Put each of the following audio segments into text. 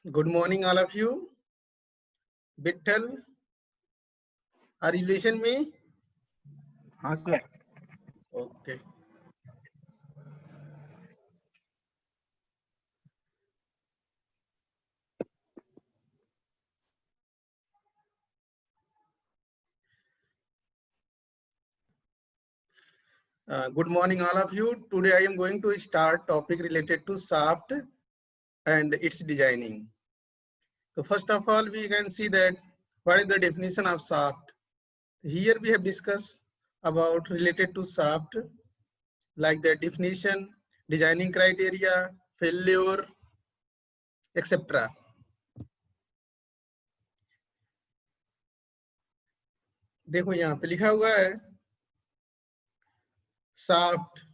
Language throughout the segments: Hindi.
Good morning, all of you. Bittal, are you listening me? Okay. Okay. Good morning, all of you. Today I am going to start topic related to shaft and its designing. So first of all, we can see that what is the definition of shaft. Here we have discussed about related to shaft, like the definition, designing criteria, failure, etc. देखो यहाँ पे लिखा हुआ है शाफ्ट।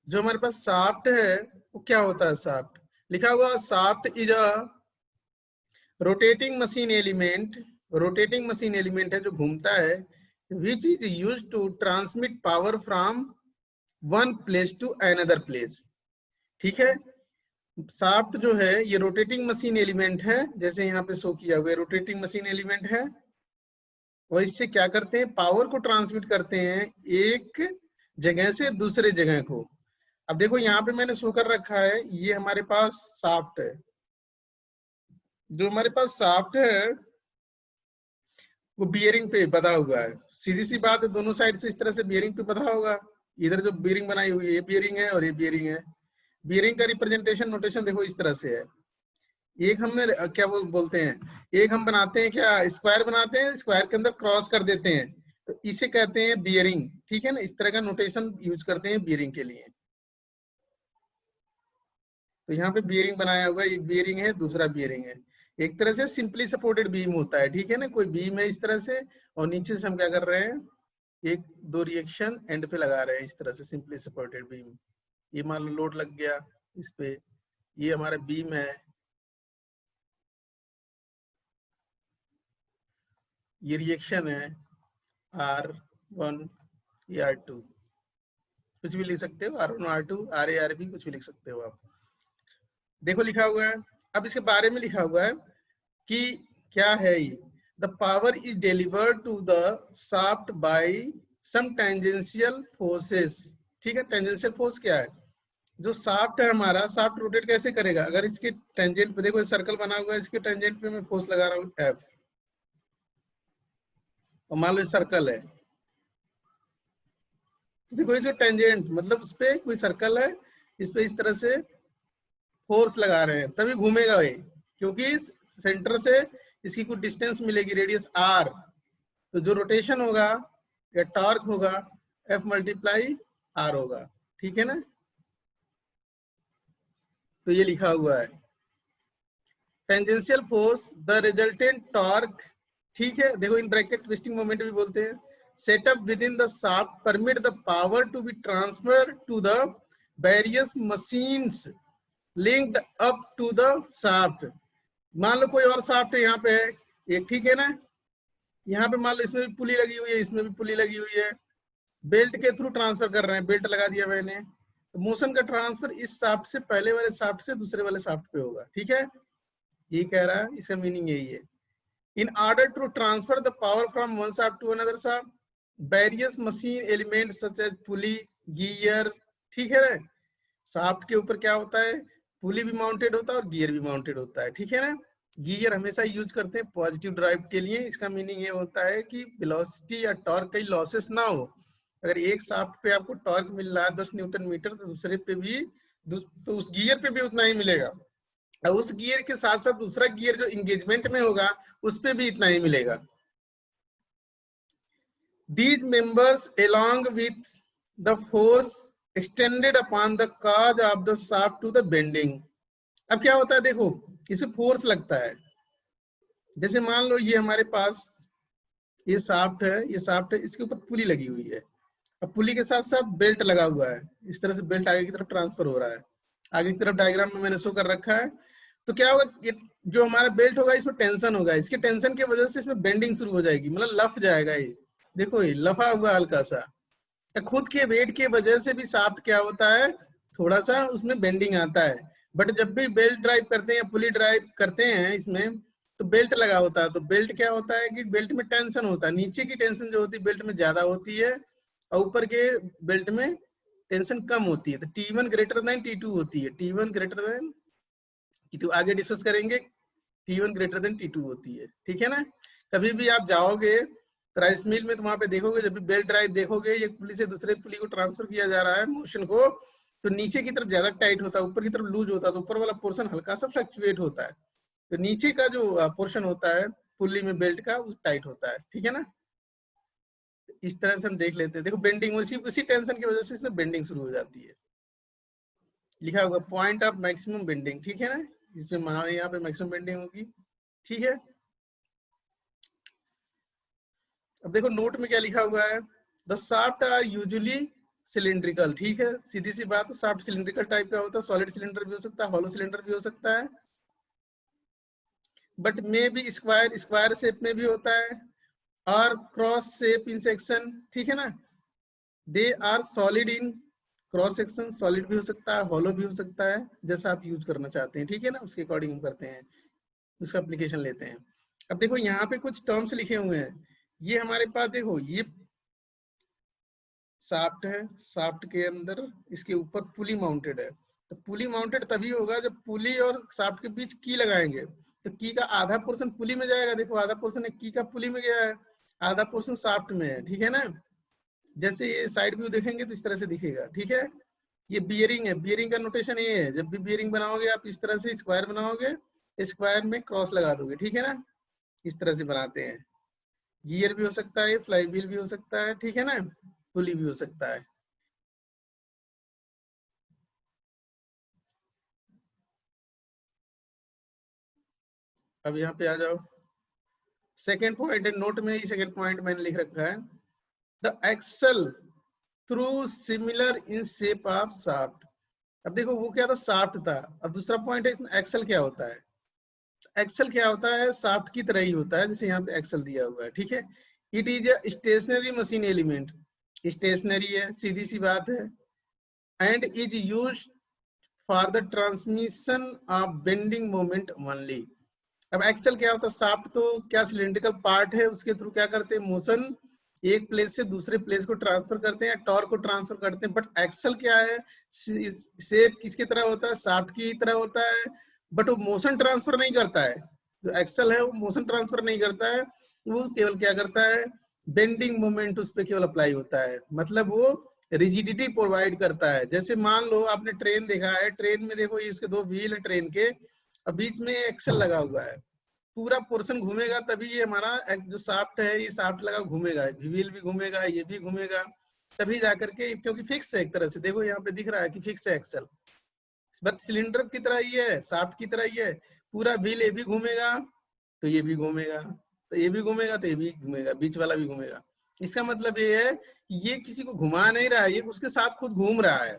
जो हमारे पास शाफ्ट है वो क्या होता है? शाफ्ट लिखा हुआ shaft is a rotating machine element. Rotating machine element है जो घूमता है, which is use to transmit power from one place to another place. ठीक है, शाफ्ट जो है ये रोटेटिंग मशीन एलिमेंट है, जैसे यहाँ पे शो किया हुआ है रोटेटिंग मशीन एलिमेंट है, और इससे क्या करते हैं? पावर को ट्रांसमिट करते हैं एक जगह से दूसरे जगह को। अब देखो यहाँ पे मैंने शो कर रखा है, ये हमारे पास शाफ्ट है। जो हमारे पास शाफ्ट है वो बियरिंग पे बधा हुआ है। सीधी सी बात है, दोनों साइड से इस तरह से बियरिंग पे बधा होगा। इधर जो बियरिंग बनाई हुई है ये बियरिंग है और ये बियरिंग है। बियरिंग का रिप्रेजेंटेशन नोटेशन देखो इस तरह से है। एक हमने क्या बोलते हैं, एक हम बनाते हैं क्या, स्क्वायर बनाते हैं, स्क्वायर के अंदर क्रॉस कर देते हैं, तो इसे कहते हैं बियरिंग। ठीक है ना, इस तरह का नोटेशन यूज करते हैं बियरिंग के लिए। तो यहाँ पे बियरिंग बनाया हुआ, एक बियरिंग है, दूसरा बियरिंग है। एक तरह से सिंपली सपोर्टेड बीम होता है। ठीक है ना, कोई बीम है इस तरह से और नीचे से हम क्या कर रहे हैं, एक दो रिएक्शन एंड पे लगा रहे हैं इस तरह से, सिंपली सपोर्टेड बीम। ये मान लो लोड लग गया इस पे, ये हमारा बीम है, ये रिएक्शन है R1 या R2, कुछ भी लिख सकते हो, R1 R2 RA RB कुछ भी लिख सकते हो आप। देखो लिखा हुआ है, अब इसके बारे में लिखा हुआ है कि क्या है ये, the power is delivered to the shaft by some tangential forces. ठीक है, टेंजेंशियल फोर्स क्या है? जो शाफ्ट है हमारा, शाफ्ट रोटेट कैसे करेगा? अगर इसके टेंजेंट पे देखो सर्कल बना हुआ है, इसके टेंजेंट पे मैं फोर्स लगा रहा हूँ F, और मान लो सर्कल है, देखो इसे टेंजेंट मतलब उस पे कोई सर्कल है, इस पे इस तरह से फोर्स लगा रहे हैं तभी घूमेगा ये, क्योंकि सेंटर से इसकी कुछ डिस्टेंस मिलेगी, रेडियस R। तो जो रोटेशन होगा या टॉर्क होगा F मल्टीप्लाई R होगा। ठीक है ना, तो ये लिखा हुआ है tangential force the resultant torque. ठीक है, देखो इन ब्रैकेट ट्विस्टिंग मोमेंट भी बोलते हैं। Setup within the shaft permit the power to be transfer to the various machines linked up to the shaft. मान लो कोई और शाफ्ट है यहाँ पे है एक, ठीक है ना, यहाँ पे मान लो इसमें भी पुली लगी हुई है, इसमें भी पुली लगी हुई है, बेल्ट के थ्रू ट्रांसफर कर रहे हैं, बेल्ट लगा दिया मैंने, तो मोशन का ट्रांसफर इस शाफ्ट से पहले वाले शाफ्ट से दूसरे वाले शाफ्ट पे होगा। ठीक है, ये कह रहा है, इसका मीनिंग यही है। In order to transfer the power from one shaft to another shaft various machine element such as pulley, gear. ठीक है ना, शाफ्ट के ऊपर क्या होता है, पुली भी माउंटेड होता है और गियर भी माउंटेड होता है। ठीक है ना, गियर हमेशा यूज करते हैं पॉजिटिव ड्राइव के लिए। इसका मीनिंग ये होता है कि वेलोसिटी या टॉर्क कहीं लॉसेस ना हो। अगर एक शाफ्ट पे आपको टॉर्क मिल रहा है 10 न्यूटन मीटर, तो दूसरे पे भी तो उस गियर पे भी उतना ही मिलेगा, और उस गियर के साथ साथ दूसरा गियर जो इंगेजमेंट में होगा उस पे भी इतना ही मिलेगा। These members along with the force extended upon the cause of the shaft to the bending। अब क्या होता है, देखो इसमें फोर्स लगता है, जैसे मान लो ये हमारे पास ये शाफ्ट है, ये शाफ्ट है, इसके ऊपर पुली लगी हुई है, अब पुली के साथ साथ बेल्ट लगा हुआ है, इस तरह से बेल्ट आगे की तरफ ट्रांसफर हो रहा है। आगे की तरफ डायग्राम में मैंने शो कर रखा है। तो क्या होगा, जो हमारा बेल्ट होगा इसमें टेंशन होगा, इसके टेंशन की वजह से इसमें बेंडिंग शुरू हो जाएगी, मतलब लफ जाएगा ये। देखो ये लफा हुआ हल्का सा, खुद के वेट के वजह से भी शाफ्ट क्या होता है, थोड़ा सा उसमें बेंडिंग आता है। बट जब भी बेल्ट ड्राइव करते हैं या पुली ड्राइव करते हैं इसमें, तो बेल्ट लगा होता है, तो बेल्ट क्या होता है कि बेल्ट में टेंशन होता है, नीचे की टेंशन जो होती है बेल्ट में ज्यादा होती है और ऊपर के बेल्ट में टेंशन कम होती है। तो T1 ग्रेटर देन T2 होती है, T1 ग्रेटर देन T2 आगे डिस्कस करेंगे। T1 ग्रेटर देन T2 होती है, ठीक है ना। कभी भी आप जाओगे राइस मिल में तो वहां पे देखोगे, जब भी बेल्ट ड्राइव देखोगे, एक पुली से दूसरे पुली को ट्रांसफर किया जा रहा है मोशन को, तो नीचे की तरफ ज्यादा टाइट होता है, ऊपर की तरफ लूज होता है, तो ऊपर वाला पोर्शन हल्का सा फ्लक्चुएट होता है, तो नीचे का जो पोर्शन होता है पुली में बेल्ट का वो टाइट होता है, ठीक है ना। इस तरह से हम देख लेते हैं। देखो बेंडिंग उसी टेंशन की वजह से इसमें बेंडिंग शुरू हो जाती है। लिखा होगा पॉइंट ऑफ मैक्सिमम बेंडिंग, ठीक है ना, इसमें यहाँ पे मैक्सिमम बेंडिंग होगी, ठीक है। अब देखो नोट में क्या लिखा हुआ है, the shaft are usually cylindrical, ठीक है, सीधी सी बात, शाफ्ट सिलिंड्रिकल टाइप का होता है, सॉलिड सिलेंडर भी हो सकता है, हॉलो सिलेंडर भी हो सकता है, बट मे भी स्क्वायर शेप में भी होता है और क्रॉस शेप इन सेक्शन, ठीक है ना। They are solid in cross section, solid भी हो सकता है, हॉलो भी हो सकता है, जैसा आप यूज करना चाहते हैं, ठीक है ना, उसके अकॉर्डिंग हम करते हैं, उसका एप्लीकेशन लेते हैं। अब देखो यहाँ पे कुछ टर्म्स लिखे हुए हैं, ये हमारे पास देखो ये शाफ्ट है, शाफ्ट के अंदर इसके ऊपर पुली माउंटेड है, तो पुली माउंटेड तभी होगा जब पुली और शाफ्ट के बीच की लगाएंगे, तो की का आधा पोर्शन पुली में जाएगा, देखो आधा पोर्शन की का पुली में गया है, आधा पोर्शन शाफ्ट में है, ठीक है ना। जैसे ये साइड व्यू देखेंगे तो इस तरह से दिखेगा, ठीक है। ये बियरिंग है, बियरिंग का नोटेशन ये है, जब भी बियरिंग बनाओगे आप इस तरह से स्क्वायर बनाओगे, स्क्वायर में क्रॉस लगा दोगे, ठीक है ना, इस तरह से बनाते हैं। गियर भी हो सकता है, फ्लाई व्हील भी हो सकता है, ठीक है ना, पुली भी हो सकता है। अब यहाँ पे आ जाओ, सेकेंड पॉइंट है, नोट में ही सेकेंड पॉइंट मैंने लिख रखा है, the axle through similar in shape of shaft. अब देखो वो क्या था, शाफ्ट था, अब दूसरा पॉइंट है इसमें एक्सल क्या होता है। एक्सल क्या होता है, शाफ्ट की तरह ही होता है, जैसे यहाँ पे एक्सल दिया हुआ है, ठीक है। It is a stationary machine element, stationary है, सीधी सी बात है, and is use for the transmission of bending moment only. अब एक्सल क्या होता है, शाफ्ट तो क्या सिलिंड्रिकल पार्ट है, उसके थ्रू क्या करते हैं, मोशन एक प्लेस से दूसरे प्लेस को ट्रांसफर करते हैं, टॉर्क को ट्रांसफर करते हैं। बट एक्सल क्या है, शेप किसकी तरह होता है, शाफ्ट की तरह होता है, बट वो मोशन ट्रांसफर नहीं करता है। जो एक्सल है वो मोशन ट्रांसफर नहीं करता है, वो केवल क्या करता है, बेंडिंग मोमेंट उस पर केवल अप्लाई होता है, मतलब वो रिजिडिटी प्रोवाइड करता है। जैसे मान लो आपने ट्रेन देखा है, ट्रेन में देखो इसके दो व्हील है ट्रेन के, अब बीच में एक्सल लगा हुआ है, पूरा पोर्शन घूमेगा तभी ये हमारा जो शाफ्ट है, ये शाफ्ट लगा घूमेगा, व्हील भी घूमेगा, ये भी घूमेगा, तभी जाकर के, क्योंकि फिक्स है एक तरह से, देखो यहाँ पे दिख रहा है कि फिक्स है एक्सल, बट सिलेंडर की तरह ही है, शाफ्ट की तरह ही है, पूरा व्हील ये भी घूमेगा तो ये भी घूमेगा, तो ये भी घूमेगा तो ये भी घूमेगा, बीच वाला भी घूमेगा। इसका मतलब ये है कि ये किसी को घुमा नहीं रहा है, ये उसके साथ खुद घूम रहा है,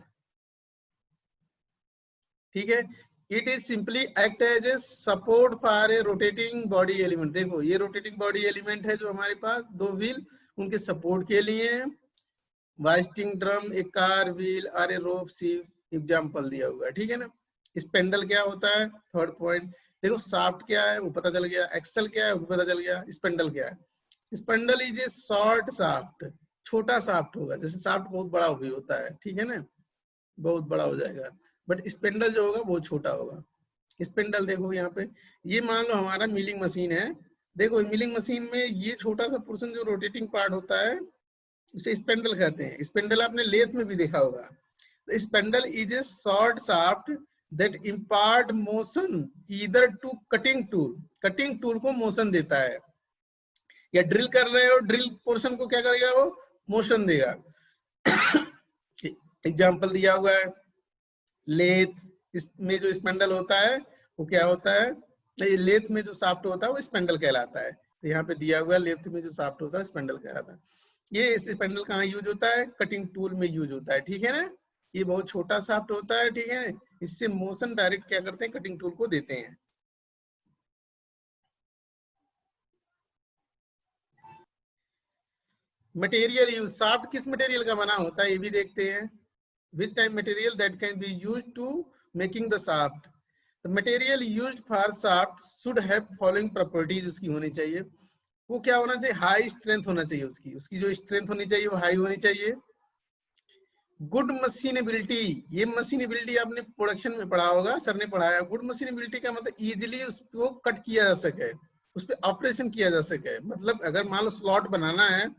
ठीक है। It is simply act as a support for a rotating body element. देखो ये रोटेटिंग बॉडी एलिमेंट है जो हमारे पास दो व्हील, उनके सपोर्ट के लिए है। वाइस्टिंग ड्रम, ए कार व्हील और ए रोप सीव एग्जाम्पल दिया हुआ है, ठीक है ना। स्पेंडल क्या होता है, थर्ड पॉइंट, देखो शाफ्ट क्या है वो पता चल गया, एक्सल क्या है वो पता चल गया, स्पेंडल क्या है। Spindle is a short shaft, छोटा शाफ्ट होगा, जैसे शाफ्ट बहुत बड़ा भी होता है, ठीक है ना, बहुत बड़ा हो जाएगा, बट स्पेंडल जो होगा वो छोटा होगा। स्पेंडल देखो यहाँ पे, ये मान लो हमारा मिलिंग मशीन है, देखो मिलिंग मशीन में ये छोटा सा पोर्शन जो रोटेटिंग पार्ट होता है उसे स्पेंडल कहते हैं। स्पेंडल आपने लेथ में भी देखा होगा। Spindle is a short shaft that impart motion either to cutting tool, cutting tool को मोशन देता है, या ड्रिल कर रहे हो, ड्रिल पोर्शन को क्या करेगा, वो मोशन देगा। एग्जाम्पल दिया हुआ है, लेथ में जो स्पेंडल होता है वो क्या होता है, लेथ में जो शाफ्ट होता है वो स्पेंडल कहलाता है, तो यहाँ पे दिया हुआ है लेथ में जो शाफ्ट होता है स्पेंडल कहलाता है। ये स्पेंडल कहाँ यूज होता है, कटिंग टूल में यूज होता है, ठीक है ना। ये बहुत छोटा शाफ्ट होता है, ठीक है, इससे मोशन डायरेक्ट क्या करते हैं, कटिंग टूल को देते हैं। मटेरियल यूज, शाफ्ट किस मटेरियल का बना होता है ये भी देखते हैं। Which type material that can be use to making the shaft. The material used for shaft should have following properties उसकी होनी चाहिए। वो क्या होना चाहिए? हाई स्ट्रेंथ होना चाहिए, उसकी जो स्ट्रेंथ होनी चाहिए वो हाई होनी चाहिए। गुड मशीनेबिलिटी, ये मशीनेबिलिटी आपने प्रोडक्शन में पढ़ा होगा, सर ने पढ़ाया। गुड मशीनेबिलिटी का मतलब इजीली उसको कट किया जा सके, उस पर ऑपरेशन किया जा सके। मतलब अगर मान लो स्लॉट बनाना है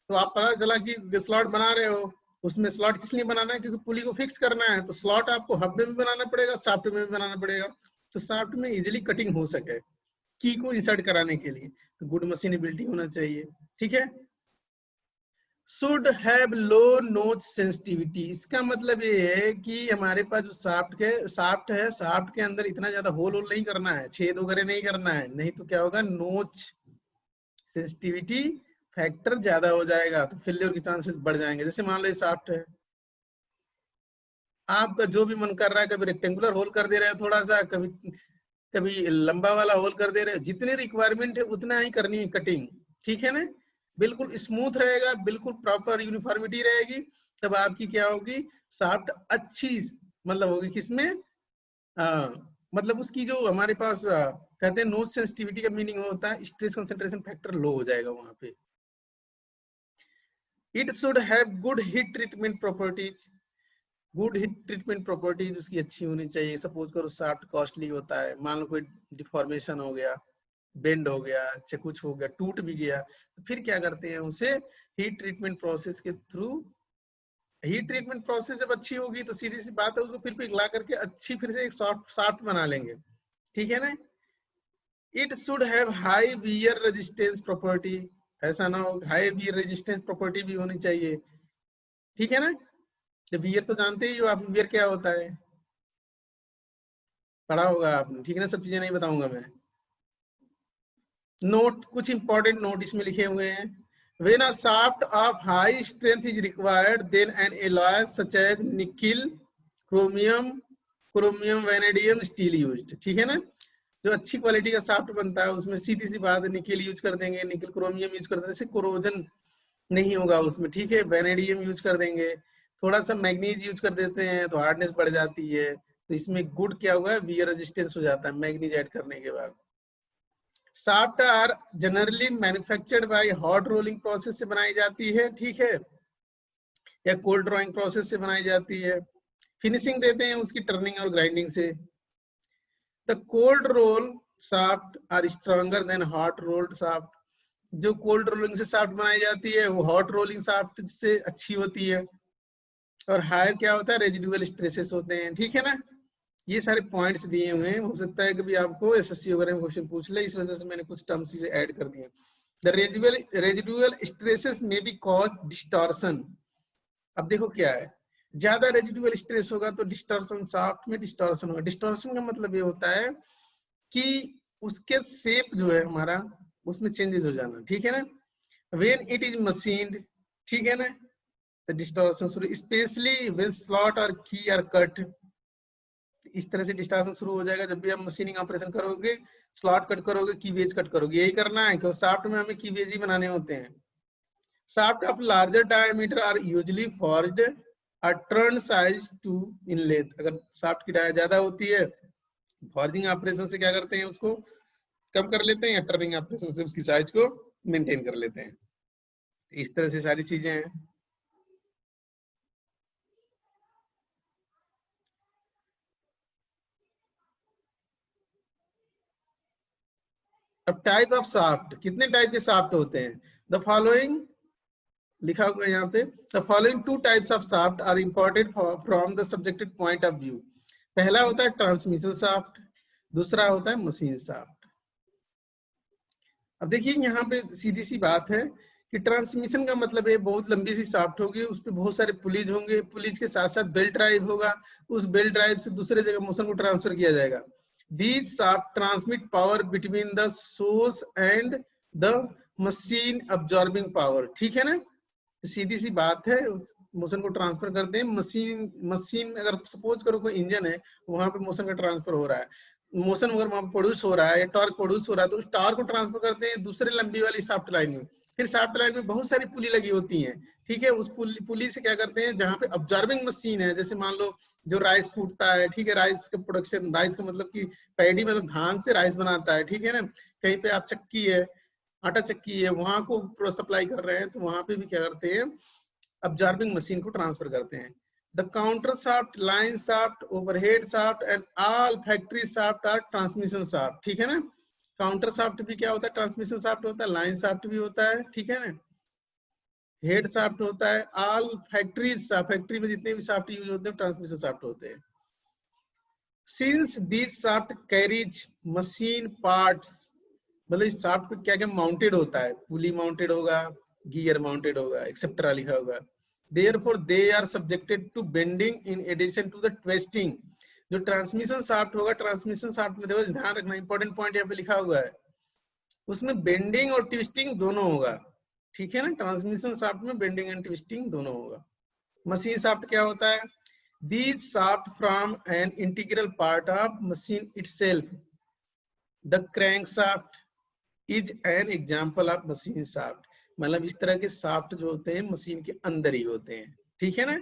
तो आप पता चला कि स्लॉट बना रहे हो, उसमें स्लॉट किस लिए बनाना है? क्योंकि पुली को फिक्स करना है, तो स्लॉट आपको हब में भी बनाना पड़ेगा, शाफ्ट में भी बनाना पड़ेगा, तो शाफ्ट में इजीली कटिंग हो सके की को इंसर्ट कराने के लिए, तो गुड मशीनेबिलिटी होना चाहिए। ठीक है। शुड हैव लो नोच सेंसिटिविटी, इसका मतलब ये है कि हमारे पास जो शाफ्ट है, शाफ्ट के अंदर इतना ज्यादा होल नहीं करना है, छेद वगैरह नहीं करना है, नहीं तो क्या होगा? नोच सेंसिटिविटी फैक्टर ज्यादा हो जाएगा, तो फेल्योर के चांसेस बढ़ जाएंगे। जैसे मान लो ये शाफ्ट है, आपका जो भी मन कर रहा है, कभी रेक्टेंगुलर होल कर दे रहे हैं थोड़ा सा, कभी कभी लंबा वाला होल कर दे रहे हैं, जितनी रिक्वायरमेंट है उतना ही करनी है कटिंग। ठीक है ना? बिल्कुल स्मूथ रहेगा, बिल्कुल प्रॉपर यूनिफॉर्मिटी रहेगी, तब आपकी क्या होगी? शाफ्ट अच्छी मतलब होगी किसमें? मतलब उसकी जो हमारे पास कहते हैं नोच सेंसिटिविटी का मीनिंग होता है स्ट्रेस कंसंट्रेशन फैक्टर लो हो जाएगा वहां पे। It should have good heat treatment properties, good heat treatment properties उसकी अच्छी होनी चाहिए। सपोज करो शाफ्ट कॉस्टली होता है, मान लो कोई डिफॉर्मेशन हो गया, बेंड हो गया, चाहे कुछ हो गया, टूट भी गया, तो फिर क्या करते हैं? उसे हीट ट्रीटमेंट प्रोसेस के थ्रू, हीट ट्रीटमेंट प्रोसेस जब अच्छी होगी तो सीधी सी बात है उसको फिर पिघला करके अच्छी फिर से एक शाफ्ट बना लेंगे। ठीक है ना? It should have high wear resistance property, ऐसा ना हो, हाई वियर रेजिस्टेंस प्रॉपर्टी भी होनी चाहिए। ठीक है ना? तो वियर तो जानते ही हो आप, वियर क्या होता है, पढ़ा होगा आपने। ठीक है ना? सब चीजें नहीं बताऊंगा मैं। नोट, कुछ इंपॉर्टेंट नोट इसमें लिखे हुए हैं। When a shaft of high strength is required, then an alloy such as nickel, chromium, vanadium steel used। ठीक है ना? जो अच्छी क्वालिटी का शाफ्ट बनता है उसमें सीधी सी बात है निकेल यूज कर देंगे, निकेल क्रोमियम यूज कर देंगे, इससे कोरोजन नहीं होगा उसमें। ठीक है। वेनेडियम यूज कर देंगे, थोड़ा सा मैग्नीज यूज कर देते हैं तो हार्डनेस बढ़ जाती है, तो इसमें गुड क्या हुआ है? वियर रेजिस्टेंस हो जाता है मैग्नीज ऐड करने के बाद। Shaft are generally manufactured by hot rolling process से बनाई जाती है। ठीक है। या कोल्ड ड्रॉइंग प्रोसेस से बनाई जाती है। फिनिशिंग देते हैं उसकी टर्निंग और ग्राइंडिंग से। The cold roll shaft are stronger than hot rolled shaft, जो कोल्ड रोलिंग से शाफ्ट बनाई जाती है वो हॉट रोलिंग शाफ्ट से अच्छी होती है। और हायर क्या होता है? रेजिडुअल स्ट्रेसेस होते हैं। ठीक है ना? ये सारे पॉइंट्स दिए हुए हैं, हो सकता है कभी आपको एसएससी वगैरह में क्वेश्चन पूछ ले, इस वजह से मैंने कुछ टर्म्स इसे ऐड कर दिए। द रेजिडुअल स्ट्रेसेस में बी कॉज डिस्टॉर्शन। अब देखो क्या है, ज्यादा रेजिडुअल स्ट्रेस होगा तो डिस्टॉर्शन, शाफ्ट में डिस्टॉर्शन होगा। डिस्टॉर्शन का मतलब ये होता है कि उसके शेप जो है हमारा उसमें चेंजेस हो जाना। ठीक है ना? व्हेन इट इज मशीन्ड, ठीक है ना, द डिस्टॉर्शन शुरू, स्पेशली व्हेन स्लॉट और की आर कट, इस तरह से डिस्टॉर्शन शुरू हो जाएगा जब भी आप मशीनिंग ऑपरेशन करोगे, स्लॉट कट करोगे, की वेज कट करोगे, यही करना है क्योंकि शाफ्ट में हमें की वेज ही बनाने होते हैं। Shaft of larger diameter are usually forged और turn size to in length, अगर शाफ्ट की डाया ज्यादा होती है, फॉर्जिंग ऑपरेशन से क्या करते हैं? उसको कम कर लेते हैं, या टर्निंग ऑपरेशन से उसकी साइज को मेंटेन कर लेते हैं। इस तरह से सारी चीजें हैं। अब टाइप ऑफ शाफ्ट, कितने टाइप के शाफ्ट होते हैं? द फॉलोइंग लिखा हुआ है यहाँ पे, the following two types of shaft are important from the subjected point of view. पहला होता है ट्रांसमिशन शाफ्ट, दूसरा होता है मशीन शाफ्ट। अब देखिए यहाँ पे सीधी सी बात है कि ट्रांसमिशन का मतलब है बहुत लंबी सी शाफ्ट होगी, उस पर बहुत सारे पुलिज होंगे, पुलिज के साथ साथ बेल्ट ड्राइव होगा, उस बेल्ट ड्राइव से दूसरे जगह मोशन को ट्रांसफर किया जाएगा। These shaft transmit power between the source and the machine absorbing power। ठीक है ना? सीधी सी बात है, मोशन को ट्रांसफर करते हैं मशीन अगर सपोज करो कोई इंजन है, वहां पे मोशन का ट्रांसफर हो रहा है, मोशन अगर वहां प्रोड्यूस हो रहा है या टॉर्क प्रोड्यूस हो रहा है, तो उस टॉर्क को ट्रांसफर करते हैं दूसरे लंबी वाली शाफ्ट लाइन में। फिर शाफ्ट लाइन में बहुत सारी पुली लगी होती हैं, ठीक है। उस पुली से क्या करते हैं, जहाँ पे ऑब्जर्विंग मशीन है, जैसे मान लो जो राइस कूटता है, ठीक है, राइस का प्रोडक्शन, राइस का मतलब कि पैडी मतलब धान से राइस बनाता है, ठीक है ना। कहीं पे आप चक्की है, आटा चक्की है, वहां को सप्लाई कर रहे हैं, तो वहां पे भी क्या करते हैं, ऑब्जर्विंग मशीन को ट्रांसफर करते हैं। The counter shaft, line shaft, overhead shaft and all factory shaft are transmission shaft, ठीक है ना। काउंटर शाफ्ट भी क्या होता है, ट्रांसमिशन शाफ्ट होता है, लाइन शाफ्ट भी होता है, ठीक है ना, हेड शाफ्ट होता है, ऑल फैक्ट्रीज, फैक्ट्री में जितने भी शाफ्ट यूज होते हैं ट्रांसमिशन शाफ्ट होते हैं। Since this shaft carries machine parts, मतलब इस शाफ्ट पे क्या क्या माउंटेड होता है, पुली माउंटेड होगा, गियर माउंटेड होगा, एक्सेप्टरा लिखा होगा। Therefore they are subjected to bending in addition to the twisting। जो ट्रांसमिशन शाफ्ट होगा, ट्रांसमिशन शाफ्ट में देखो ध्यान रखना, इंपॉर्टेंट पॉइंट यहाँ पे लिखा हुआ है, उसमें बेंडिंग और ट्विस्टिंग दोनों होगा, ठीक है ना। ट्रांसमिशन शाफ्ट में बेंडिंग एंड ट्विस्टिंग दोनों होगा। मशीन शाफ्ट क्या होता है, these shaft from an integral part of machine itself। the crankshaft is an example of machine shaft। मतलब इस तरह के शाफ्ट जो होते हैं मशीन के अंदर ही होते हैं, ठीक है ना,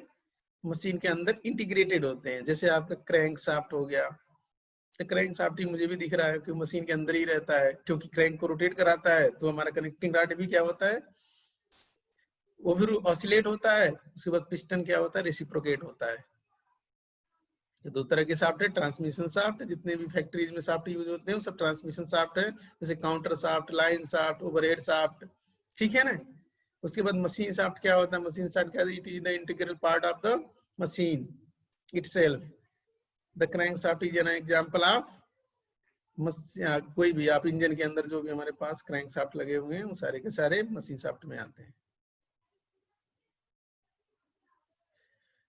मशीन के अंदर इंटीग्रेटेड होते हैं। जैसे आपका क्रैंक शाफ्ट हो गया, तो क्रैंक शाफ्ट ही मुझे भी दिख रहा है कि मशीन के अंदर ही रहता है, क्योंकि क्रैंक को रोटेट कराता है, तो हमारा कनेक्टिंग रॉड भी क्या होता है, वो भी ऑसिलेट होता है। उसके बाद पिस्टन क्या होता है, रेसिप्रोकेट होता है। दो तरह के शाफ्ट है, ट्रांसमिशन शाफ्ट, जितने भी फैक्ट्रीज में शाफ्ट यूज होते हैं वो सब ट्रांसमिशन शाफ्ट है, जैसे counter shaft, line shaft, overhead shaft, ठीक है ना। उसके बाद मशीन शाफ्ट क्या होता है, मशीन शाफ्ट क्या, it is the integral part of the machine itself. The crank shaft is an example of, कोई भी आप इंजन के अंदर जो भी हमारे पास क्रैंक शाफ्ट लगे हुए हैं वो सारे के सारे मशीन शाफ्ट में आते हैं।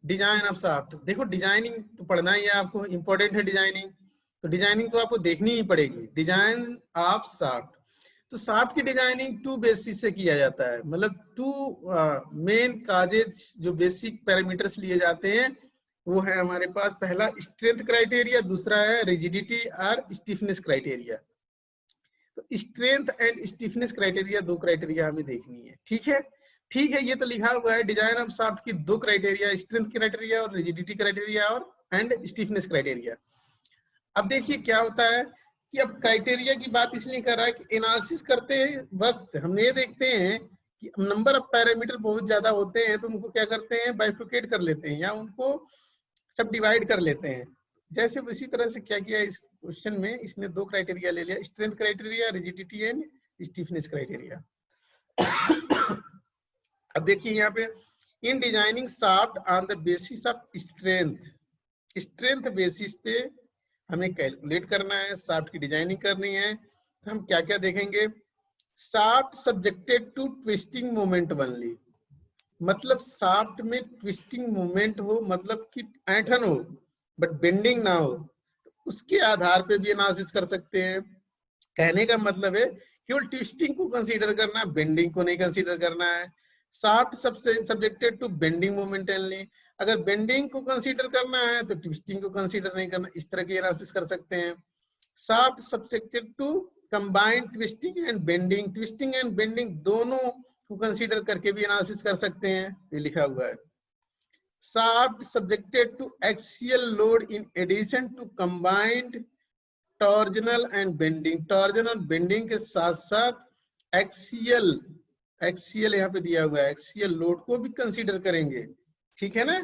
डिजाइन ऑफ शाफ्ट, देखो डिजाइनिंग तो पढ़ना ही है आपको, इंपॉर्टेंट है डिजाइनिंग, तो डिजाइनिंग तो आपको देखनी ही पड़ेगी। डिजाइन ऑफ शाफ्ट, तो शाफ्ट की डिजाइनिंग टू बेसिस से किया जाता है, मतलब टू मेन काजेज जो बेसिक पैरामीटर्स लिए जाते हैं वो है हमारे पास, पहला स्ट्रेंथ क्राइटेरिया, दूसरा है रिजिडिटी और स्टिफनेस क्राइटेरिया। तो स्ट्रेंथ एंड स्टिफनेस क्राइटेरिया, दो क्राइटेरिया हमें देखनी है, ठीक है। ठीक है, ये तो लिखा हुआ है डिजाइन ऑफ शाफ्ट की दो क्राइटेरिया, स्ट्रेंथ क्राइटेरिया और रिजिडिटी क्राइटेरिया और एंड स्टिफनेस क्राइटेरिया। अब देखिए क्या होता है कि अब क्राइटेरिया की बात इसलिए कर रहा है कि एनालिसिस करते वक्त हम ये देखते हैं कि नंबर ऑफ पैरामीटर बहुत ज्यादा होते हैं, तो उनको क्या करते हैं, बाइफर्केट कर लेते हैं या उनको सब डिवाइड कर लेते हैं। जैसे इसी तरह से क्या किया इस क्वेश्चन में, इसने दो क्राइटेरिया ले लिया, strength criteria, rigidity and stiffness criteria. अब देखिए यहाँ पे, in designing shaft on the basis of strength, strength basis पे हमें कैलकुलेट करना है, शाफ्ट की डिजाइनिंग करनी है, तो हम क्या क्या देखेंगे, shaft subjected to twisting moment only, मतलब शाफ्ट में ट्विस्टिंग मोमेंट हो, मतलब कि ऐंठन हो बट बेंडिंग ना हो, उसके आधार पे भी एनालिसिस कर सकते हैं। कहने का मतलब है केवल ट्विस्टिंग को कंसीडर करना है, बेंडिंग को नहीं कंसीडर करना है। Shaft subjected to bending moment only, अगर बेंडिंग को कंसीडर करना है तो ट्विस्टिंग को कंसीडर नहीं करना, इस तरह की एनालिसिस कर सकते हैं। Shaft subjected to combined twisting and bending, twisting and bending दोनों को कंसीडर करके भी एनालिसिस कर सकते हैं, ये लिखा हुआ है। Shaft subjected to axial load in addition to combined torsional and bending, torsion और बेंडिंग के साथ साथ एक्सियल, एक्सियल यहाँ पे दिया हुआ है, एक्सियल लोड को भी कंसीडर करेंगे, ठीक है ना।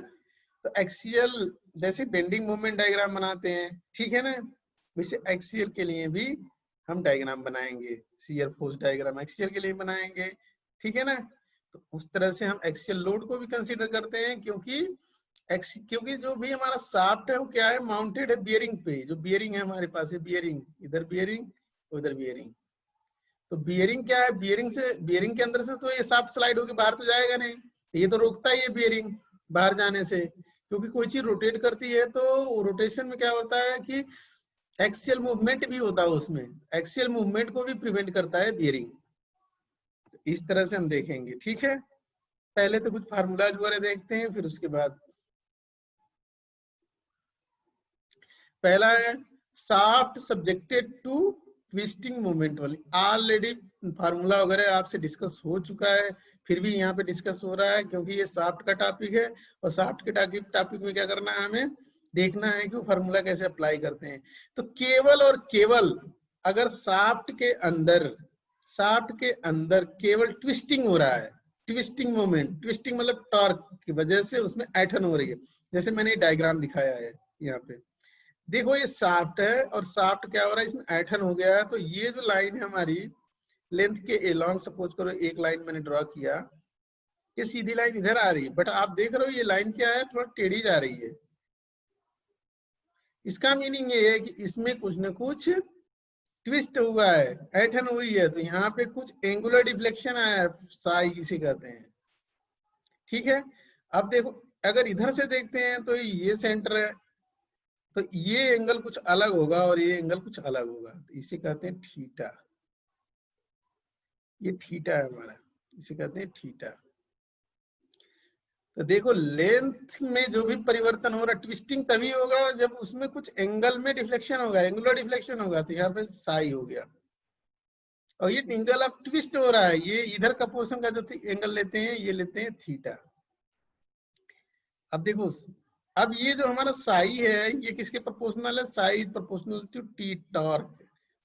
तो एक्सियल जैसे बेंडिंग मोमेंट डायग्राम बनाते हैं, ठीक है ना, वैसे एक्सियल के लिए भी हम डायग्राम बनाएंगे, शियर फोर्स डायग्राम एक्सियल के लिए बनाएंगे, ठीक है ना। तो उस तरह से हम एक्सियल लोड को भी कंसीडर करते हैं, क्योंकि जो भी हमारा शाफ्ट है वो क्या है, माउंटेड है बियरिंग पे, जो बियरिंग है हमारे पास है, बियरिंग, इधर बियरिंग उधर बियरिंग। तो बियरिंग क्या है, बियरिंग के अंदर से तो ये शाफ्ट स्लाइड होकर बाहर तो जाएगा नहीं, ये तो रोकता ही है बियरिंग बाहर जाने से, क्योंकि कोई चीज रोटेट करती है तो रोटेशन में क्या होता है कि एक्सियल मूवमेंट भी होता है, उसमें एक्सियल मूवमेंट को भी प्रिवेंट करता है बियरिंग। इस तरह से हम देखेंगे, ठीक है। पहले तो कुछ फार्मूलाज वगैरह देखते हैं, फिर उसके बाद पहला है shaft subjected to twisting movement वाली, ऑलरेडी फार्मूला वगैरह आपसे डिस्कस हो चुका है, फिर भी यहाँ पे डिस्कस हो रहा है क्योंकि ये शाफ्ट का टॉपिक है, और शाफ्ट के टॉपिक में क्या करना है, हमें देखना है कि वो फार्मूला कैसे अप्लाई करते हैं। तो केवल और केवल अगर शाफ्ट के अंदर केवल ट्विस्टिंग हो रहा है, ट्विस्टिंग मोमेंट, ट्विस्टिंग मतलब टॉर्क की वजह से उसमें ऐठन हो रही है, जैसे मैंने डायग्राम दिखाया है यहाँ पे, देखो ये शाफ्ट है और शाफ्ट क्या हो रहा है, इसमें ऐठन हो गया है। तो ये जो लाइन है हमारी लेंथ के एलॉन्ग, सपोज करो एक लाइन मैंने ड्रॉ किया, ये सीधी लाइन इधर आ रही है, बट आप देख रहे हो ये लाइन क्या है, थोड़ा टेढ़ी जा रही है। इसका मीनिंग ये है कि इसमें कुछ न कुछ ट्विस्ट हुआ है, ऐठन हुई है, तो यहाँ पे कुछ एंगुलर डिफ्लेक्शन आया है, साई किसे कहते हैं। ठीक है, अब देखो अगर इधर से देखते हैं तो ये सेंटर है, तो ये एंगल कुछ अलग होगा और ये एंगल कुछ अलग होगा, तो इसे कहते हैं थीटा। ये थीटा है हमारा, इसे कहते हैं थीटा। तो देखो लेंथ में जो भी परिवर्तन हो रहा है, ट्विस्टिंग तभी होगा जब उसमें कुछ एंगल में डिफ्लेक्शन होगा, एंगुलर डिफ्लेक्शन होगा, तो यहाँ पे साई हो गया। और ये एंगल अब ट्विस्ट हो रहा है, ये इधर का पोर्शन का जो एंगल लेते हैं ये लेते हैं थीटा। अब देखो, अब ये जो हमारा साई है ये किसके प्रोपोर्शनल है, psi is proportional to T torque,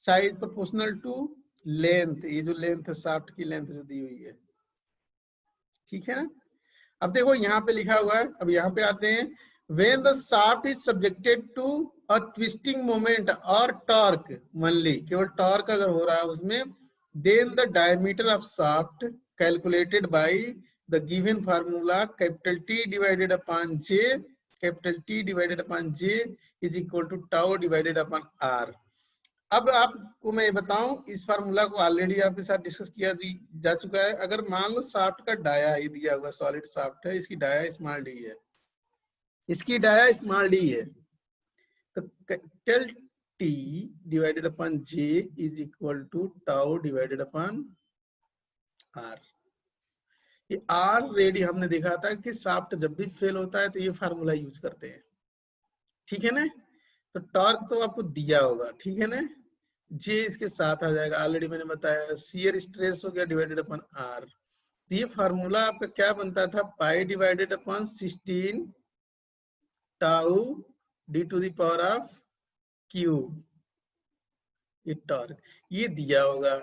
psi is proportional to length, ये जो लेंथ है शाफ्ट की लेंथ जो दी हुई है। ठीक है ना, अब देखो यहाँ पे लिखा हुआ है, अब यहाँ पे आते हैं, when the shaft is subjected to a twisting moment or torque, मान ली केवल टॉर्क अगर हो रहा है उसमें, then the diameter of shaft calculated by the given formula capital T divided upon J, capital T divided upon J is equal to tau divided upon R। अब आपको मैं बताऊं, इस फार्मूला को ऑलरेडी आपके साथ डिस्कस किया जा चुका है। अगर मान लो शाफ्ट का डाया ये दिया हुआ सॉलिड शाफ्ट है, इसकी डाया स्मॉल डी है, इसकी डाया स्मॉल डी है, तो capital T divided upon J is equal to tau divided upon R. ये आर रेडी हमने देखा था कि शाफ्ट जब भी फेल होता है तो ये फार्मूला यूज करते हैं। ठीक है ना, तो टॉर्क तो आपको दिया होगा, ठीक है ना, जे इसके साथ आ जाएगा, ऑलरेडी मैंने बताया, शियर स्ट्रेस हो गया डिवाइडेड अपॉन आर। तो ये फार्मूला आपका क्या बनता था, pi divided upon 16 tau D to the power of cube, ये टॉर्क ये दिया होगा,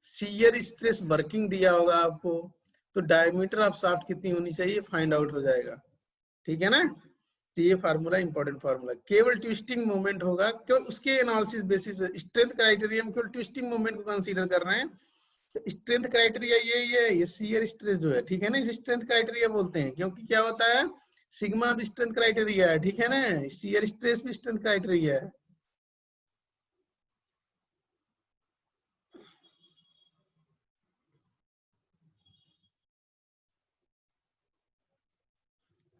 शियर स्ट्रेस वर्किंग दिया होगा आपको, तो डायमीटर ऑफ शाफ्ट कितनी होनी चाहिए फाइंड आउट हो जाएगा। ठीक है ना, तो ये फार्मूला इंपॉर्टेंट फार्मूला, केवल ट्विस्टिंग मोमेंट होगा, केवल उसके एनालिसिस बेसिस पे, स्ट्रेंथ क्राइटेरिया में केवल ट्विस्टिंग मोमेंट को कंसीडर कर रहे हैं। तो स्ट्रेंथ क्राइटेरिया यही है, ये शियर स्ट्रेस जो है, ठीक है ना, इसे स्ट्रेंथ क्राइटेरिया बोलते हैं, क्योंकि क्या होता है, सिग्मा भी स्ट्रेंथ क्राइटेरिया है, ठीक है ना, शियर स्ट्रेस भी स्ट्रेंथ क्राइटेरिया है।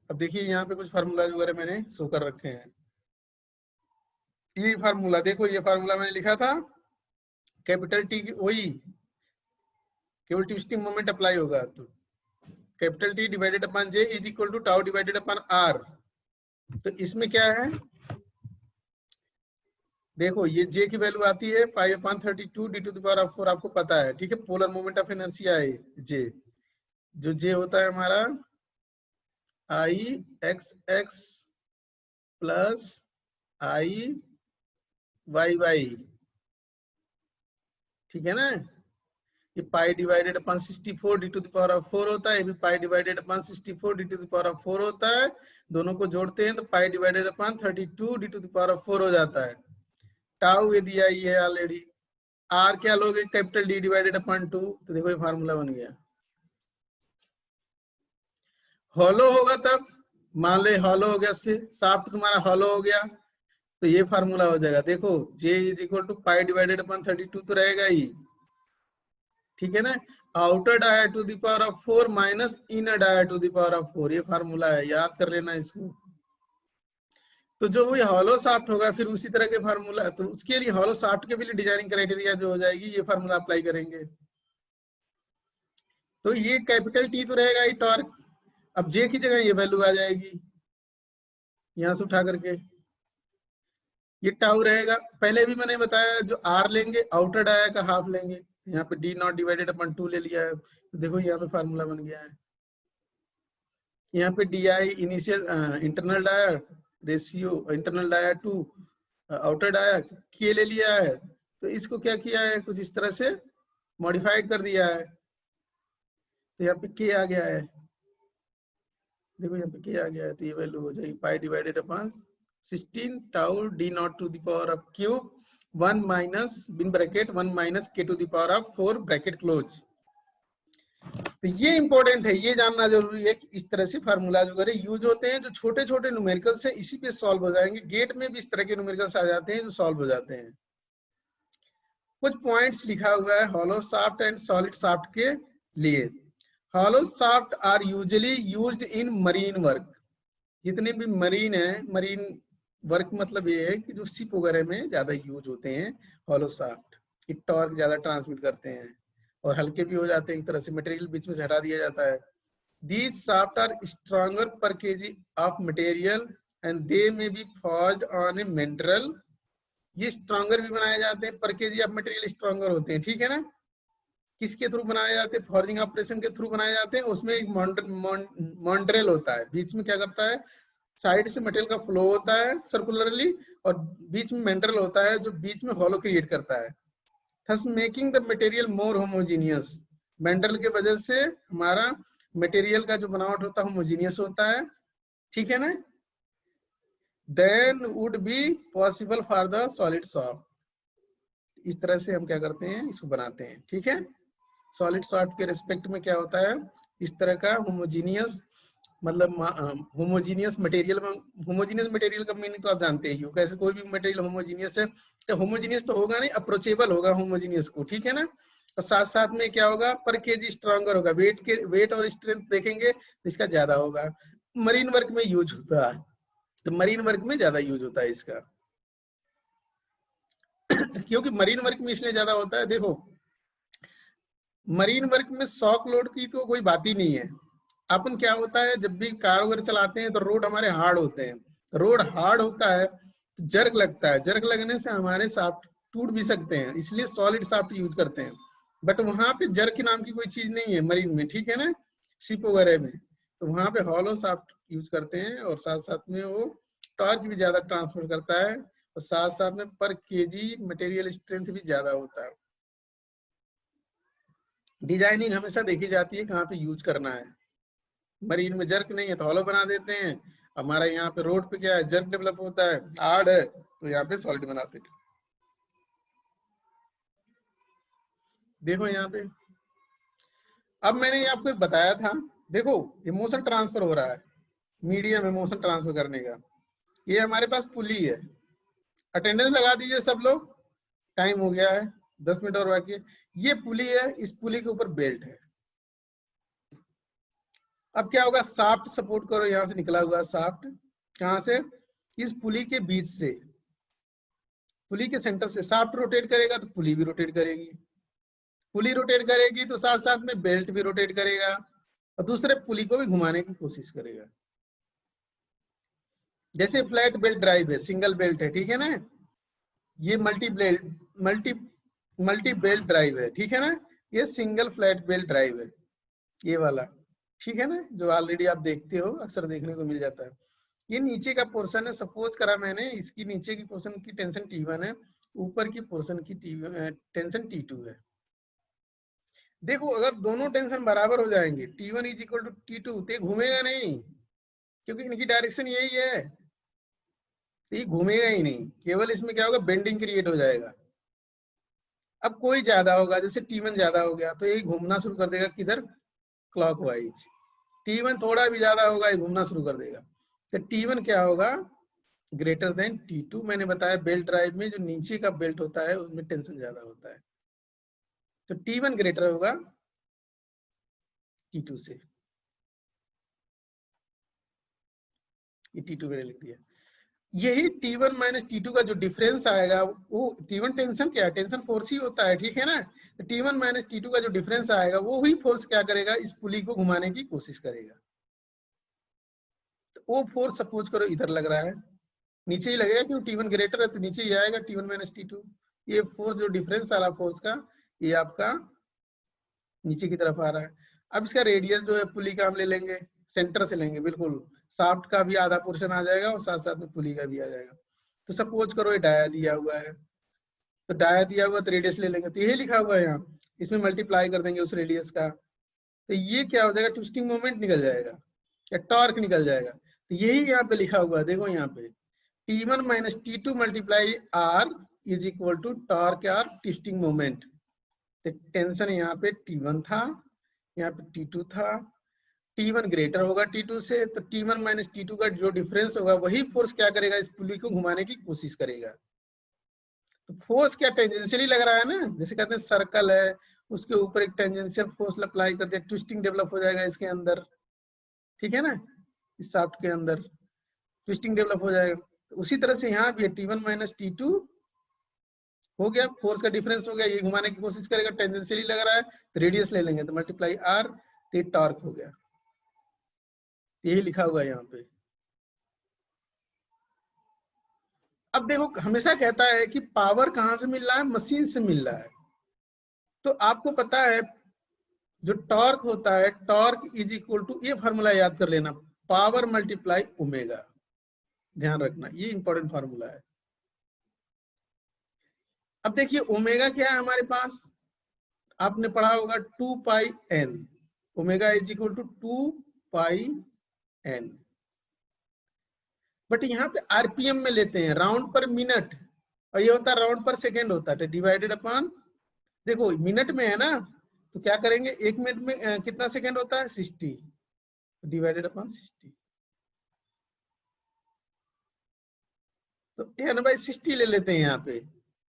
अब देखिए यहाँ पे कुछ फार्मूला वगैरह मैंने शो कर रखे हैं। ये फार्मूला देखो, ये फार्मूला मैंने लिखा था, कैपिटल टी वही केवल ट्विस्टिंग मोमेंट अप्लाई होगा, तो capital T divided upon J is equal to tau divided upon R. तो इसमें क्या है, देखो ये जे की वैल्यू आती है pi upon 32 D to the power of 4, आपको पता है, ठीक है, पोलर मोमेंट ऑफ इनर्शिया है जे, जो जे होता है हमारा I X X plus I Y Y, ठीक है ना, ये pi divided upon 64 D to the power of 4 होता है, ये भी pi divided upon 64 D to the power of 4 होता है, दोनों को जोड़ते हैं तो pi divided upon 32 D to the power of 4 हो जाता है। टाउ ये दिया ही है ऑलरेडी, आर क्या लोगे, कैपिटल डी डिवाइडेड अपॉन 2, तो देखो ये फार्मूला बन गया। हॉलो होगा तब, मान ले हॉलो हो गया, शाफ्ट तुम्हारा हॉलो हो गया, तो ये फार्मूला हो जाएगा, देखो J is equal to pi divided upon 32 तो रहेगा ही, ठीक है ना, outer dia to the power of 4 minus inner dia to the power of 4, ये फार्मूला है, याद कर लेना इसको। तो जो वही हॉलो शाफ्ट होगा फिर उसी तरह के फार्मूला, तो उसके लिए हॉलो शाफ्ट के भी लिए डिजाइनिंग क्राइटेरिया जो हो जाएगी, ये फार्मूला अप्लाई करेंगे। तो ये कैपिटल टी तो रहेगा ही टॉर्क, अब जे की जगह ये वैल्यू आ जाएगी यहां से उठा करके, ये टाउ रहेगा, पहले भी मैंने बताया जो आर लेंगे आउटर डाया का हाफ लेंगे, यहाँ पे डी नॉट डिवाइडेड अपन 2 ले लिया है, तो देखो यहाँ पे फार्मूला बन गया है। यहाँ पे D I initial internal dia ratio internal dia to outer dia के ले लिया है, तो इसको क्या किया है, कुछ इस तरह से मॉडिफाइड कर दिया है, तो यहाँ पे के आ गया है। देखो यहाँ पे के आ गया है, तो ये वैल्यू हो जाएगी pi divided upon 16 tau D not to the power of cube 1 minus बिन bracket 1 minus K to the power of 4 bracket close. तो ये इंपॉर्टेंट है, ये जानना जरूरी है कि इस तरह से फार्मूला वगैरह यूज होते हैं, जो छोटे छोटे न्यूमेरिकल्स है इसी पे सॉल्व हो जाएंगे। गेट में भी इस तरह के न्यूमेरिकल्स आ जाते हैं जो सॉल्व हो जाते हैं। कुछ पॉइंट्स लिखा हुआ है hollow shaft and solid shaft के लिए। Hollow shaft are usually used in marine work. जितने भी मरीन है, मरीन वर्क मतलब ये है कि जो शिप वगैरह में ज्यादा यूज होते हैं हॉलो शाफ्ट, ये टॉर्क ज्यादा ट्रांसमिट करते हैं और हल्के भी हो जाते हैं, एक तरह से मटेरियल बीच में से हटा दिया जाता है। These shaft are stronger per kg of material and they may be forged on a mandrel। ये स्ट्रॉन्गर भी बनाए जाते हैं, पर केजी ऑफ मटेरियल स्ट्रॉन्गर होते हैं, ठीक है ना। किसके थ्रू बनाए जाते हैं, फॉर्जिंग ऑपरेशन के थ्रू बनाए जाते हैं। उसमें एक मॉन्ड्रेल होता है, बीच में क्या करता है, साइड से मटेरियल का फ्लो होता है सर्कुलरली और बीच में मैंड्रेल होता है जो बीच में हॉलो क्रिएट करता है, thus making the material more homogeneous। Mandrel के वजह से हमारा मटेरियल का जो बनावट होता है होमोजीनियस होता है, ठीक है ना। then would be possible for the solid shaft। इस तरह से हम क्या करते हैं, इसको बनाते हैं, ठीक है। सॉलिड शाफ्ट के रिस्पेक्ट में क्या होता है, इस तरह का होमोजीनियस, मतलब होमोजीनियस मटेरियल में, होमोजीनियस मटेरियल का मीनिंग तो आप जानते ही हो, कैसे कोई भी मटेरियल होमोजीनियस है, तो होमोजीनियस तो होगा नहीं, अप्रोचेबल होगा होमोजीनियस को, ठीक है ना। और साथ साथ में क्या होगा, पर केजी स्ट्रॉन्गर होगा, वेट और स्ट्रेंथ देखेंगे तो इसका ज्यादा होगा। मरीन वर्क में यूज होता है, तो मरीन वर्क में ज्यादा यूज होता है इसका क्योंकि मरीन वर्क में इसलिए ज्यादा होता है, देखो मरीन वर्क में शॉक लोड की तो कोई बात ही नहीं है। अपन क्या होता है, जब भी कार वगैरह चलाते हैं तो रोड हमारे हार्ड होते हैं, रोड हार्ड होता है तो जर्क लगता है, जर्क लगने से हमारे शाफ्ट टूट भी सकते हैं, इसलिए सॉलिड शाफ्ट यूज करते हैं। बट वहां पे जर्क नाम की कोई चीज नहीं है मरीन में, ठीक है ना, शिप वगैरह में, तो वहां पे हॉलो शाफ्ट यूज करते हैं और साथ साथ में वो टॉर्क भी ज्यादा ट्रांसफर करता है और साथ साथ में पर केजी मटेरियल स्ट्रेंथ भी ज्यादा होता है। डिजाइनिंग हमेशा देखी जाती है कहाँ पे यूज करना है। मरीन में जर्क नहीं है तो हॉलो बना देते हैं, हमारा यहाँ पे रोड पे क्या है, जर्क डेवलप होता है, हार्ड है, तो यहाँ पे सॉलिड बनाते हैं। देखो यहाँ पे अब मैंने आपको बताया था, देखो इमोशन ट्रांसफर हो रहा है, मीडियम इमोशन ट्रांसफर करने का। ये हमारे पास पुली है, अटेंडेंस लगा दीजिए सब लोग, टाइम हो गया है, 10 मिनट और बाकी है। ये पुली है, इस पुली के ऊपर बेल्ट है। अब क्या होगा, शाफ्ट सपोर्ट करो, यहां से निकला हुआ शाफ्ट, कहां से, इस पुली के बीच से, पुली के सेंटर से शाफ्ट रोटेट करेगा तो पुली भी रोटेट करेगी, पुली रोटेट करेगी तो साथ साथ में बेल्ट भी रोटेट करेगा और दूसरे पुली को भी घुमाने की कोशिश करेगा। जैसे फ्लैट बेल्ट ड्राइव है, सिंगल बेल्ट है, ठीक है ना, ये मल्टी बेल्ट ड्राइव है, ठीक है ना, ये सिंगल फ्लैट बेल्ट ड्राइव है, ये वाला, ठीक है ना, जो ऑलरेडी आप देखते हो, अक्सर देखने को मिल जाता है। ये नीचे का पोर्शन है, सपोज करा मैंने, इसकी नीचे की पोर्शन की टेंशन T1 है, ऊपर की पोर्शन की टेंशन T2 है। देखो अगर दोनों टेंशन बराबर हो जाएंगे, T1 is equal to T2, तो ये घूमेगा नहीं, क्योंकि इनकी डायरेक्शन यही है, तो ये घूमेगा ही नहीं, केवल इसमें क्या होगा, बेंडिंग क्रिएट हो जाएगा। अब कोई ज्यादा होगा, जैसे T1 ज्यादा हो गया तो ये घूमना शुरू कर देगा, किधर, क्लॉकवाइज। T1 थोड़ा भी ज्यादा होगा, ये घूमना शुरू कर देगा, तो T1 क्या होगा, ग्रेटर देन T2। मैंने बताया बेल्ट ड्राइव में जो नीचे का बेल्ट होता है उसमें टेंशन ज्यादा होता है, तो T1 ग्रेटर होगा T2 से। ये T2 मैंने लिख दिया। यही T1 माइनस T2 का जो डिफरेंस आएगा, वो T1 टेंशन क्या है, टेंशन फोर्स ही होता है, ठीक है ना, तो T1 माइनस T2 का जो डिफरेंस आएगा वो ही फोर्स क्या करेगा, इस पुली को घुमाने की कोशिश करेगा। तो वो फोर्स सपोज करो इधर लग रहा है, नीचे ही लगेगा, क्योंकि T1 ग्रेटर है तो नीचे ही आएगा T1 माइनस T2। ये फोर्स जो डिफरेंस वाला फोर्स का, ये आपका नीचे की तरफ आ रहा है। अब इसका रेडियस जो है पुली का हम ले लेंगे, सेंटर से लेंगे, बिल्कुल शाफ्ट का भी आधा पोर्शन आ जाएगा और साथ साथ में पुली का भी आ जाएगा। तो सपोज करो ये डाया दिया हुआ है, तो डाया दिया हुआ तो रेडियस ले लेंगे, तो यही लिखा हुआ है यहाँ, इसमें मल्टीप्लाई कर देंगे उस रेडियस का, तो ये क्या हो जाएगा, ट्विस्टिंग मोमेंट निकल जाएगा या टॉर्क निकल जाएगा। तो यही यहाँ पे लिखा हुआ है, देखो यहाँ पे T1 minus T2 multiply R is equal to torque और ट्विस्टिंग मोमेंट। तो टेंशन यहाँ पे T1 था, यहाँ पे T2 था, T1 ग्रेटर होगा T2 से, तो T1 माइनस T2 का जो डिफरेंस होगा वही फोर्स क्या करेगा, इस पुली को घुमाने की कोशिश करेगा। तो फोर्स क्या टेंजेंशियली लग रहा है ना, जैसे कहते हैं सर्कल है उसके ऊपर एक टेंजेंशियल फोर्स अप्लाई करते हैं, ट्विस्टिंग डेवलप हो जाएगा इसके अंदर, ठीक है ना, इस शाफ्ट के अंदर ट्विस्टिंग डेवलप हो जाएगा। तो उसी तरह से यहाँ भी T1 माइनस T2 हो गया, फोर्स का डिफरेंस हो गया, ये घुमाने की कोशिश करेगा, टेंजेंशियली लग रहा है तो रेडियस ले लेंगे, तो मल्टीप्लाई R, तो ये टॉर्क हो गया, यही लिखा हुआ है यहाँ पे। अब देखो हमेशा कहता है कि पावर कहां से मिल रहा है, मशीन से मिल रहा है। तो आपको पता है जो टॉर्क होता है, टॉर्क इज इक्वल टू, ये फार्मूला याद कर लेना, पावर मल्टीप्लाई ओमेगा, ध्यान रखना ये इंपॉर्टेंट फार्मूला है। अब देखिए ओमेगा क्या है हमारे पास, आपने पढ़ा होगा 2 pi n, omega is equal to 2 pi n, but यहाँ पे आरपीएम में लेते हैं, राउंड पर मिनट, और ये होता है राउंड पर सेकेंड होता है, डिवाइडेड अपॉन, देखो मिनट में है ना, तो क्या करेंगे, एक मिनट में कितना सेकेंड होता है 60, डिवाइडेड अपॉन 60, तो n/60 ले लेते हैं यहाँ पे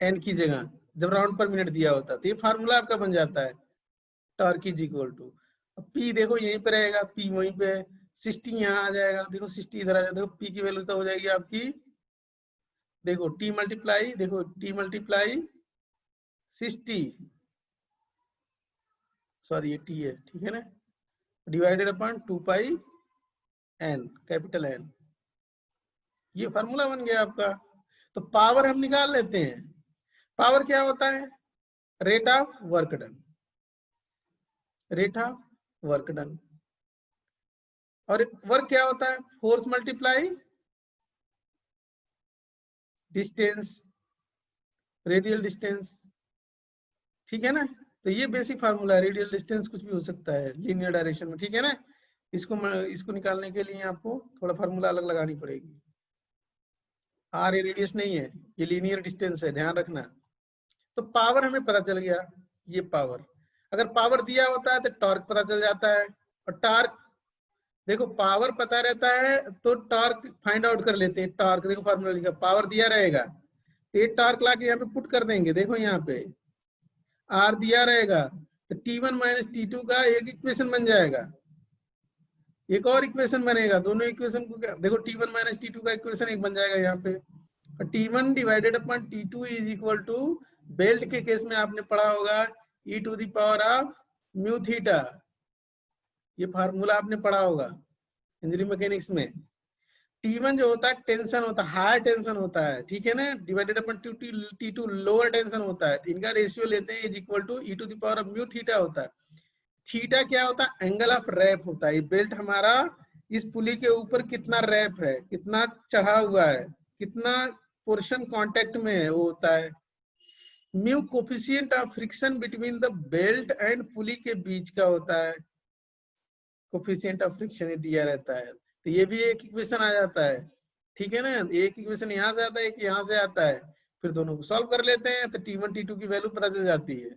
n की जगह, जब राउंड पर मिनट दिया होता है, तो ये फार्मूला आपका बन जाता है torque is equal to, P देखो यहीं पे रहेगा, पी वहीं पे, 60 यहाँ आ जाएगा, देखो 60 इधर आ जाएगा, देखो पी की वैल्यू तो हो जाएगी आपकी, देखो टी मल्टीप्लाई, देखो टी मल्टीप्लाई 60, सॉरी ये टी है, ठीक है ना, divided upon 2 pi n, capital N, ये फार्मूला बन गया आपका। तो पावर हम निकाल लेते हैं, पावर क्या होता है, rate of work done, rate of work done, और वर्क क्या होता है, force multiply distance, radial distance, ठीक है ना। तो ये बेसिक फार्मूला है, रेडियल डिस्टेंस कुछ भी हो सकता है लीनियर डायरेक्शन में, ठीक है ना। इसको निकालने के लिए आपको थोड़ा फार्मूला अलग लगानी पड़ेगी, आर ये रेडियस नहीं है, ये लीनियर डिस्टेंस है, ध्यान रखना। तो पावर हमें पता चल गया, ये पावर, अगर पावर दिया होता है तो टॉर्क पता चल जाता है, और टॉर्क देखो पावर पता रहता है तो टॉर्क फाइंड आउट कर लेते हैं, टॉर्क देखो फार्मूला लिखा, पावर दिया रहेगा तो ये टॉर्क लाके यहाँ पे पुट कर देंगे, देखो यहाँ पे आर दिया रहेगा तो T1 माइनस T2 का एक इक्वेशन बन जाएगा, एक और इक्वेशन बनेगा, दोनों इक्वेशन को क्या देखो, T1 माइनस T2 का इक्वेशन एक बन जाएगा यहाँ पे, और T1 divided upon T2 is equal to, belt के केस में आपने पढ़ा होगा e to the power of mu theta, ये फार्मूला आपने पढ़ा होगा इंजीनियरिंग मैकेनिक्स में। T1 जो होता है टेंशन होता है, हाई टेंशन होता है, ठीक है ना, divided upon T2 lower tension होता है, इनका रेशियो लेते हैं is equal to e to the power of mu theta होता है। थीटा क्या होता है, एंगल ऑफ रैप होता है, ये बेल्ट हमारा इस पुली के ऊपर कितना रैप है, कितना चढ़ा हुआ है, कितना पोर्शन कांटेक्ट में है, वो होता है। Mu coefficient of friction between the belt and पुली के बीच का होता है, कोफिशिएंट ऑफ फ्रिक्शन दिया रहता है, तो ये भी एक इक्वेशन आ जाता है, ठीक है ना, एक इक्वेशन यहाँ से आता है, एक यहाँ से आता है, फिर दोनों को सॉल्व कर लेते हैं तो T1 T2 की वैल्यू पता चल जाती है।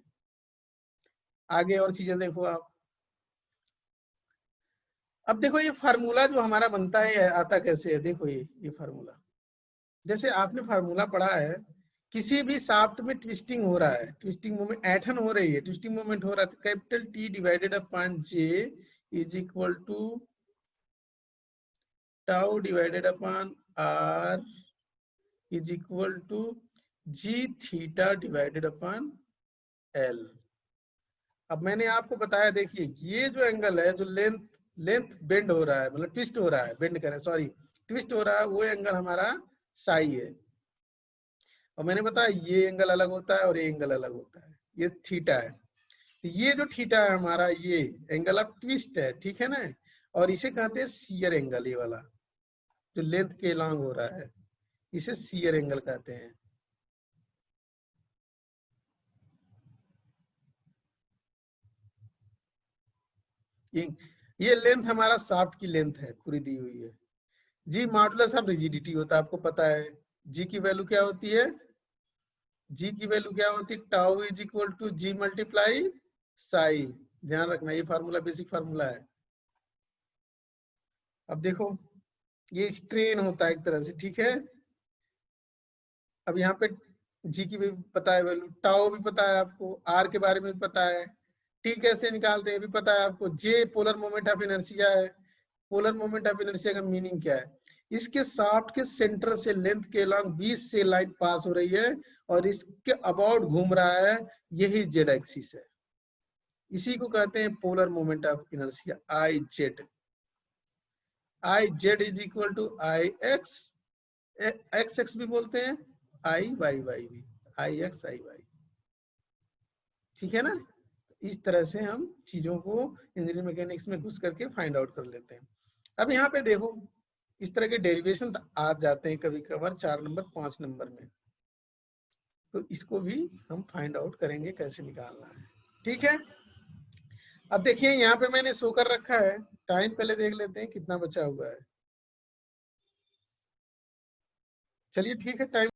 आगे और चीजें देखो आप, अब देखो ये फार्मूला जो हमारा बनता है आता कैसे है, देखो ये फार्मूला, जैसे आपने फार्मूला पढ़ा है, किसी भी शाफ्ट में ट्विस्टिंग हो रहा है, ट्विस्टिंग मोमेंट ऐठन हो रही है, ट्विस्टिंग मोमेंट हो रहा है, तो capital T divided upon J is equal to tau divided upon R is equal to G theta divided upon L। अब मैंने आपको बताया, देखिए ये जो एंगल है, जो लेंथ बेंड हो रहा है, मतलब ट्विस्ट हो रहा है, बेंड करें सॉरी, ट्विस्ट हो रहा है, वो एंगल हमारा साई है, और मैंने बताया ये एंगल अलग होता है और ये एंगल अलग होता है, ये थीटा है। ये जो थीटा है हमारा, ये एंगल ऑफ ट्विस्ट है, ठीक है ना, और इसे कहते हैं शियर एंगल। ये वाला जो लेंथ के लॉन्ग हो रहा है, इसे शियर एंगल कहते हैं। ये लेंथ हमारा शाफ्ट की लेंथ है, पूरी दी हुई है। जी मॉडुलस ऑफ रिजिडिटी होता है, आपको पता है। जी की वैल्यू क्या होती है? जी की वैल्यू क्या होती है? Tau is equal to G multiply psi. ध्यान रखना, ये फार्मूला बेसिक फार्मूला है। अब देखो, ये स्ट्रेन होता है एक तरह से, ठीक है। अब यहाँ पे जी की भी पता है वैल्यू, टाउ भी पता है आपको, आर के बारे में भी पता है, टी कैसे निकालते हैं भी पता है आपको, जे पोलर मोमेंट ऑफ इनर्शिया है। पोलर मोमेंट ऑफ इनर्शिया का मीनिंग क्या है? इसके शाफ्ट के सेंटर से लेंथ के लॉन्ग 20 से लाइन पास हो रही है और इसके अबाउट घूम रहा है, यही जेड एक्सिस है। इसी को कहते हैं polar moment of inertia, I Z. I Z is equal to I X, X X भी बोलते हैं, आई वाई वाई भी, आई एक्स आई वाई, ठीक है ना। इस तरह से हम चीजों को इंजीनियरिंग मैकेनिक्स में घुस करके फाइंड आउट कर लेते हैं। अब यहाँ पे देखो, इस तरह के डेरिवेशन आ जाते हैं कभी कभार 4 नंबर 5 नंबर में, तो इसको भी हम फाइंड आउट करेंगे कैसे निकालना है, ठीक है। अब देखिए यहाँ पे मैंने शो कर रखा है, टाइम पहले देख लेते हैं कितना बचा हुआ है। चलिए ठीक है, टाइम